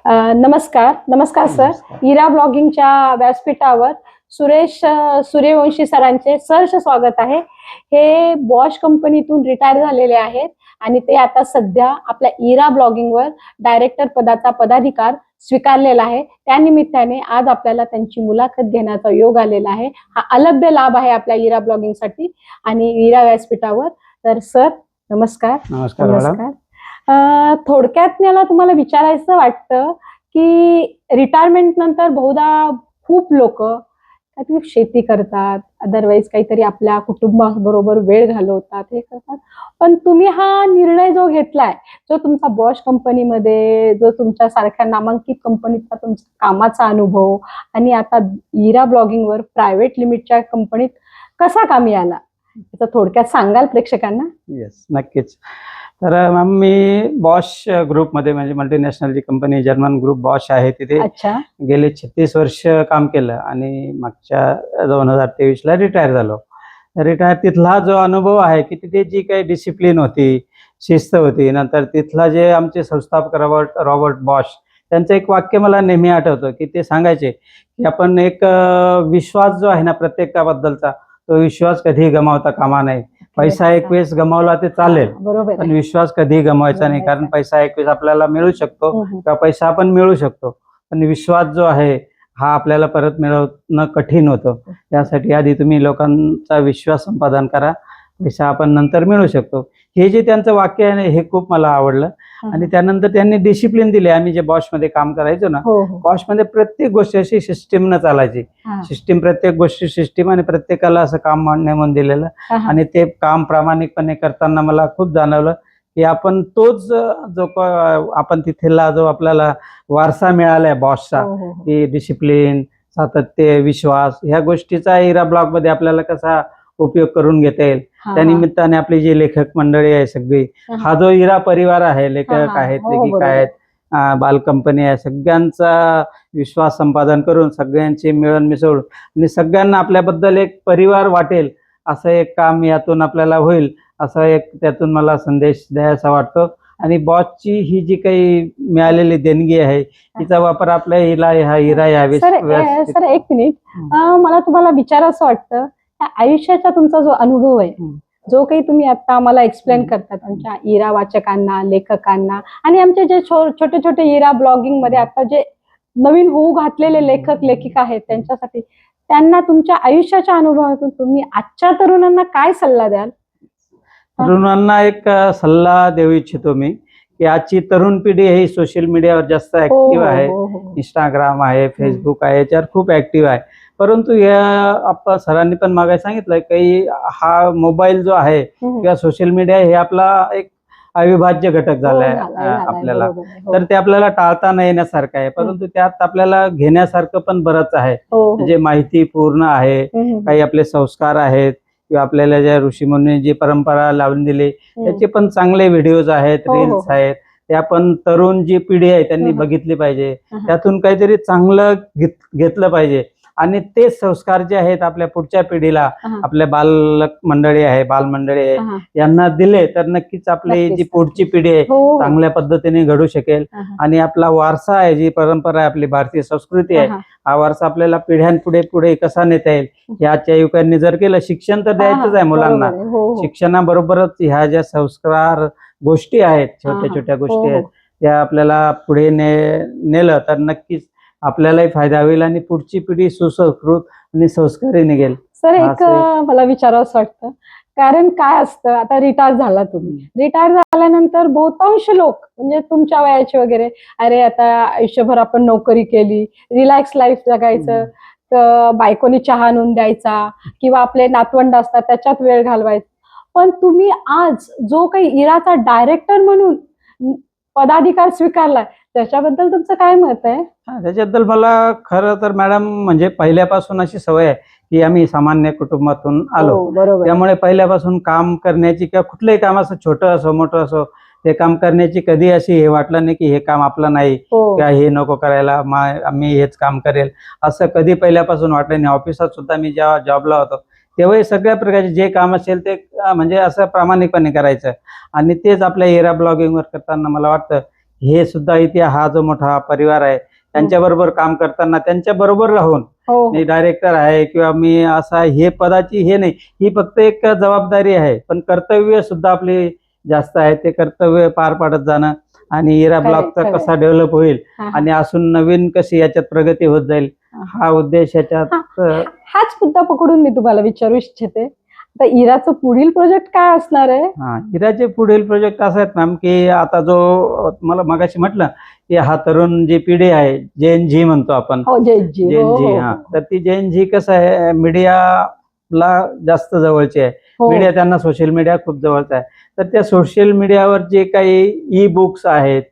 नमस्कार नमस्कार सर. नमस्कार. इरा ब्लॉगिंगच्या व्यासपीठावर सुरेश सूर्यवंशी सरांचे सहर्ष स्वागत आहे. हे बॉश कंपनीतून रिटायर झालेले आहेत आणि ते आता सध्या आपल्या इरा ब्लॉगिंगवर डायरेक्टर पदाचा पदाधिकार स्वीकारलेला आहे. त्यानिमित्ताने आज आपल्याला त्यांची मुलाखत घेण्याचा योग आलेला आहे. हा अलभ्य लाभ आहे आपल्या इरा ब्लॉगिंगसाठी आणि इरा व्यासपीठावर. तर सर नमस्कार. नमस्कार मॅडम. थोडक्यात मला तुम्हाला विचारायचं वाटतं की रिटायरमेंट नंतर बहुधा खूप लोक काहीतरी शेती करतात, अदरवाईज काहीतरी आपल्या कुटुंबाबरोबर वेळ घालवतात, हे करतात. पण तुम्ही हा निर्णय जो घेतलाय, जो तुमचा बॉश कंपनीमध्ये, जो तुमच्या सारख्या नामांकित कंपनीचा तुमचा कामाचा अनुभव आणि आता इरा ब्लॉगिंगवर प्रायव्हेट लिमिटच्या कंपनीत कसा कामी आला, त्याचं थोडक्यात सांगाल प्रेक्षकांना? येस, नक्कीच. तर मॅम, मी बॉश ग्रुपमध्ये, म्हणजे मल्टीनॅशनल जी कंपनी जर्मन ग्रुप बॉश आहे, तिथे अच्छा. गेले 36 वर्ष काम केलं आणि मागच्या 2023ला रिटायर झालो. रिटायर तिथला जो अनुभव आहे की तिथे जी काही डिसिप्लिन होती, शिस्त होती, नंतर तिथला जे आमचे संस्थापक रॉबर्ट बॉश, त्यांचं एक वाक्य मला नेहमी आठवतं की ते सांगायचे की आपण एक विश्वास जो आहे ना प्रत्येकाबद्दलचा, तो विश्वास कधी गमावता कामा नये. पैसा एक वेळेस गमावला ते चालेल, बरोबर पण विश्वास कधी गमावायचा नाही. कारण पैसा एक वेळेस आपल्याला मिळू शकतो किंवा पैसा आपण मिळू शकतो, पण विश्वास जो आहे हा आपल्याला परत मिळवणं कठीण होतं. त्यासाठी आधी तुम्ही लोकांचा विश्वास संपादन करा, पैसा आपण नंतर मिळू शकतो. हे जे त्यांचं वाक्य आहे हे खूप मला आवडलं. आणि त्यानंतर त्यांनी डिसिप्लिन दिले. आम्ही जे बॉशमध्ये काम करायचो ना, बॉशमध्ये प्रत्येक गोष्ट अशी सिस्टीमनं चालायची. सिस्टीम, प्रत्येक गोष्टी सिस्टीम, आणि प्रत्येकाला असं काम नेमून दिलेलं. आणि ते काम प्रामाणिकपणे करताना मला खूप जाणवलं की आपण तोच जो आपण तिथला जो आपल्याला वारसा मिळालाय बॉसचा, की डिसिप्लिन, सातत्य, विश्वास, ह्या गोष्टीचा इरा ब्लॉगमध्ये आपल्याला कसा उपयोग करून घेता येईल. त्यानिमित्ताने आपली जी लेखक मंडळी आहे सगळी, हा जो इरा परिवार आहे, लेखक आहेत, लेखिका आहेत, बाल कंपनी आहे, सगळ्यांचा विश्वास संपादन करून, सगळ्यांची मिळून मिसळून आणि सगळ्यांना आपल्याबद्दल एक परिवार वाटेल असं एक काम यातून आपल्याला होईल, असा एक त्यातून मला संदेश द्यायचा वाटतो. आणि बॉसची ही जी काही मिळालेली देणगी आहे तिचा वापर आपल्या ह्या इरा यावे. सर एक मिनिट, मला तुम्हाला विचारायचं वाटतं, आयुष्याचा तुमचा जो अनुभव आहे, जो काही तुम्ही आता आम्हाला एक्सप्लेन करतात आमच्या इरा वाचकांना, लेखकांना आणि आमचे जे छोटे छोटे इरा ब्लॉगिंग मध्ये आता जे नवीन होऊ घातलेले लेखक लेखिका आहेत, त्यांच्यासाठी, त्यांना तुमच्या आयुष्याच्या अनुभवातून तुम्ही आजच्या तरुणांना काय सल्ला द्याल? तरुणांना एक सल्ला देऊ इच्छितो मी की आजची तरुण पिढी ही सोशल मीडियावर जास्त ऍक्टिव्ह आहे. इंस्टाग्राम आहे, फेसबुक आहे, याच्यावर खूप ऍक्टिव्ह आहे. परंतु या आपण सरांनी पण मागे सांगितलं की हा मोबाईल जो आहे किंवा सोशल मीडिया हे आपला एक अविभाज्य घटक झालाय आपल्याला. तर ते आपल्याला टाळता न येण्यासारखं आहे, परंतु त्यात आपल्याला घेण्यासारखं पण बरंच आहे. म्हणजे माहिती पूर्ण आहे, काही आपले संस्कार आहेत किंवा आपल्याला ज्या ऋषीमुनी जी परंपरा लावून दिली त्याचे पण चांगले व्हिडिओज आहेत, रील्स आहेत. ते आपण तरुण जी पिढी आहे त्यांनी बघितली पाहिजे, त्यातून काहीतरी चांगलं घेतलं पाहिजे. आणि ते संस्कार जे आहेत आपल्या पुढच्या पिढीला, आपल्या बालक मंडळी आहे, बालमंडळी आहे, यांना दिले तर नक्कीच आपली जी पुढची पिढी आहे चांगल्या पद्धतीने घडू शकेल. आणि आपला वारसा आहे, जी परंपरा आहे, आपली भारतीय संस्कृती आहे, हा वारसा आपल्याला पिढ्यानपुढे पुढे कसा नेता येईल याच्या युवकांनी जर केलं. शिक्षण तर द्यायचंच आहे मुलांना, शिक्षणाबरोबरच ह्या ज्या संस्कार गोष्टी आहेत, छोट्या छोट्या गोष्टी आहेत, त्या आपल्याला पुढे नेलं तर नक्कीच आपल्यालाही फायदा होईल आणि पुढची पिढी सुसंस्कृत आणि संस्कारी निघेल. सर एक मला विचारावंसं वाटतं, कारण काय असतं, आता रिटायर झाला तुम्ही, रिटायर झाल्यानंतर बहुतांश लोक म्हणजे तुमच्या वयाचे वगैरे, अरे आता आयुष्यभर आपण नोकरी केली, रिलॅक्स लाईफ जगायचं, बायकोनी चहा आणून द्यायचा किंवा आपले नातवंड असतात त्याच्यात वेळ घालवायचा. पण तुम्ही आज जो काही इराचा डायरेक्टर म्हणून पदाधिकार स्वीकारलाय, त्याच्याबद्दल तुमचं काय मत आहे? त्याच्याबद्दल मला खरं तर मॅडम म्हणजे पहिल्यापासून अशी सवय आहे की आम्ही सामान्य कुटुंबातून आलो, त्यामुळे पहिल्यापासून काम करण्याची किंवा कुठलंही काम असं छोटं असो मोठं असो, ते काम करण्याची कधी अशी हे वाटलं नाही की हे काम आपलं नाही किंवा हे नको करायला, आम्ही हेच काम करेल, असं कधी पहिल्यापासून वाटलं नाही. ऑफिसात सुद्धा मी जेव्हा जॉबला होतो तेव्हाही सगळ्या प्रकारचे जे काम असेल ते म्हणजे असं प्रामाणिकपणे करायचं. आणि तेच आपल्या इरा ब्लॉगिंगवर करताना मला वाटतं हे सुद्धा इथे हा जो मोठा परिवार आहे त्यांच्याबरोबर काम करताना त्यांच्या बरोबर राहून हो मी डायरेक्टर आहे किंवा मी असा हे पदाची हे नाही, ही फक्त एक जबाबदारी आहे, पण कर्तव्य सुद्धा आपली जास्त आहे. ते कर्तव्य पार पाडत जाणं आणि हिरा खरंय, ब्लॉकचा खरंय. कसा डेव्हलप होईल हा, हा. आणि असून नवीन कशी याच्यात प्रगती होत जाईल हा उद्देश याच्यात. हाच मुद्दा पकडून मी तुम्हाला विचारू इच्छिते, आता इराचं पुढील प्रोजेक्ट काय असणार आहे? हा, हिराचे पुढील प्रोजेक्ट असे आहेत मॅम की आता जो मला मगाशी म्हटलं की हा तरुण जी पिढी आहे जेन झी म्हणतो आपण, हो जयजी जेन झी. हा, तर ती जेन झी कसं आहे मीडियाला जास्त जवळची आहे. मीडिया त्यांना सोशल मीडिया खूप जवळचा आहे. तर त्या सोशल मीडियावर जे काही ई बुक्स आहेत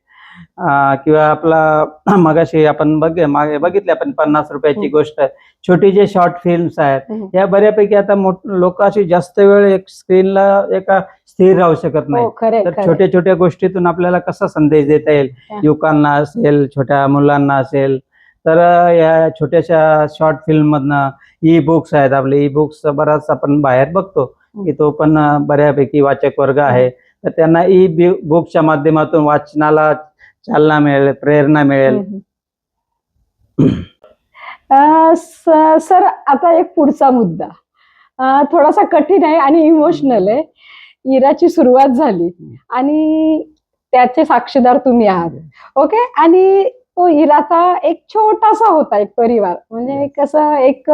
किंवा आपला मगाशी आपण मागे बघितले आपण 50 रुपयाची गोष्ट, छोटी जे शॉर्ट फिल्म्स आहेत या बऱ्यापैकी आता लोक अशी जास्त वेळ एक स्क्रीनला एका स्थिर राहू शकत नाही. तर छोट्या छोट्या गोष्टीतून आपल्याला कसा संदेश देता येईल युवकांना असेल, छोट्या मुलांना असेल, तर या छोट्याशा शॉर्ट फिल्म मधनं ई बुक्स आहेत. आपले ई बुक्स बराच आपण बाहेर बघतो की तो पण बऱ्यापैकी वाचक वर्ग आहे, तर त्यांना ई बुक्सच्या माध्यमातून वाचनाला चालना मिळेल, प्रेरणा मिळेल. सर आता एक पुढचा मुद्दा थोडासा कठीण आहे आणि इमोशनल आहे. इराची सुरुवात झाली आणि त्याचे साक्षीदार तुम्ही आहात, ओके. आणि तो इराचा एक छोटासा होता, एक परिवार म्हणजे कसं एक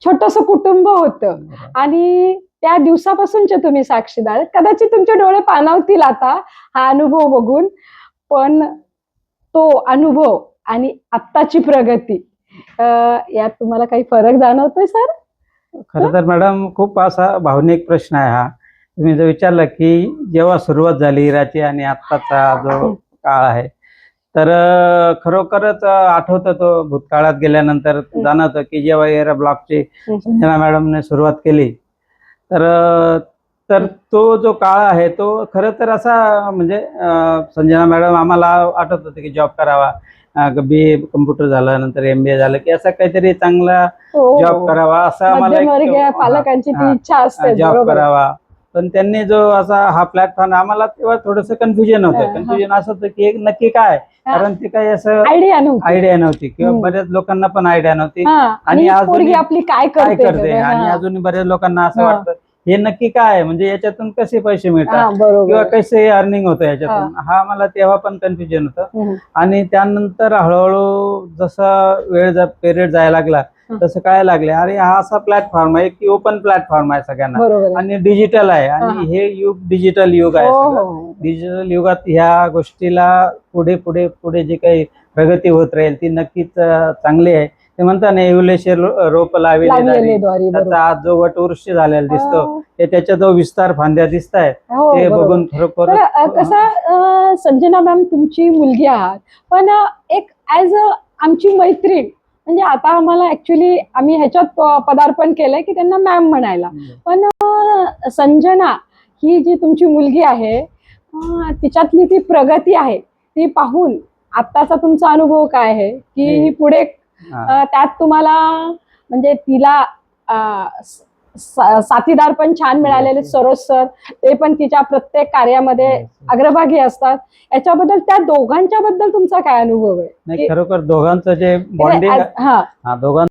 छोटस कुटुंब होतं आणि त्या दिवसापासूनचे तुम्ही साक्षीदार. कदाचित तुमचे डोळे पाणावतील आता हा अनुभव बघून, पण तो अनुभव आणि आत्ताची प्रगती यात तुम्हाला काही फरक जाणवतोय सर? खरं तर मॅडम खूप असा भावनिक प्रश्न आहे हा. तुम्ही जो विचारला की जेव्हा सुरुवात झाली इराची आणि आत्ताचा जो काळ आहे, तर खरोखरच आठवतं तो भूतकाळात गेल्यानंतर जाणवतं की जेव्हा इरा ब्लॉकची संजना मॅडमने सुरुवात केली, तर तो जो काळ आहे तो खरं तर असा म्हणजे संजना मॅडम आम्हाला आठवत होते की जॉब करावा, BA कम्प्युटर झालं, नंतर MBA झालं की असा काहीतरी चांगला जॉब करावा असं आम्हाला पालकांची ती इच्छा असते जॉब करावा. पण त्यांनी जो असा हा प्लॅटफॉर्म आम्हाला तेव्हा थोडंसं कन्फ्युजन होतं. कन्फ्युजन असं होतं की एक नक्की काय, कारण ते काही असं आयडिया नव्हती किंवा बऱ्याच लोकांना पण आयडिया नव्हती आणि अजून आपली काय करते आणि अजून बऱ्याच लोकांना असं वाटतं हे नक्की काय, म्हणजे याच्यातून कसे पैसे मिळतात किंवा कसे अर्निंग होतं याच्यातून, हा मला तेव्हा पण कन्फ्युजन होतं. आणि त्यानंतर हळूहळू जसा पिरियड जायला लागला तसं काय लागले अरे हा असा प्लॅटफॉर्म आहे की ओपन प्लॅटफॉर्म आहे सगळ्यांना आणि डिजिटल आहे आणि हे युग डिजिटल युग आहे. डिजिटल युगात ह्या गोष्टीला पुढे पुढे पुढे जी काही प्रगती होत राहील ती नक्कीच चांगली आहे. ते म्हणतात ना एव्होल्युशन रोप लावलेली, त्याचा आज जो वटवृक्ष झालेला दिसतो ते त्याच्या जो विस्तार फांद्या दिसत आहेत ते बघून खरोखर. कसं संजना मॅम तुमची मुलगी आहात, पण एक ऍज अ आमची मैत्रीण म्हणजे आता आम्हाला ऍक्च्युली आम्ही ह्याच्यात पदार्पण केलंय की त्यांना मॅम म्हणायला, पण संजना ही जी तुमची मुलगी आहे तिच्यातली ती प्रगती आहे ती पाहून आत्ताचा तुमचा अनुभव काय आहे की पुढे त्यात तुम्हाला म्हणजे तिला साथीदार पण छान मिळालेले सरोज सर, ते पण तिच्या प्रत्येक कार्यामध्ये अग्रभागी असतात. याच्याबद्दल त्या दोघांच्या बद्दल तुमचा काय अनुभव आहे? नाही खरोखर दोघांचं जे बॉन्डिंग, दोघांचं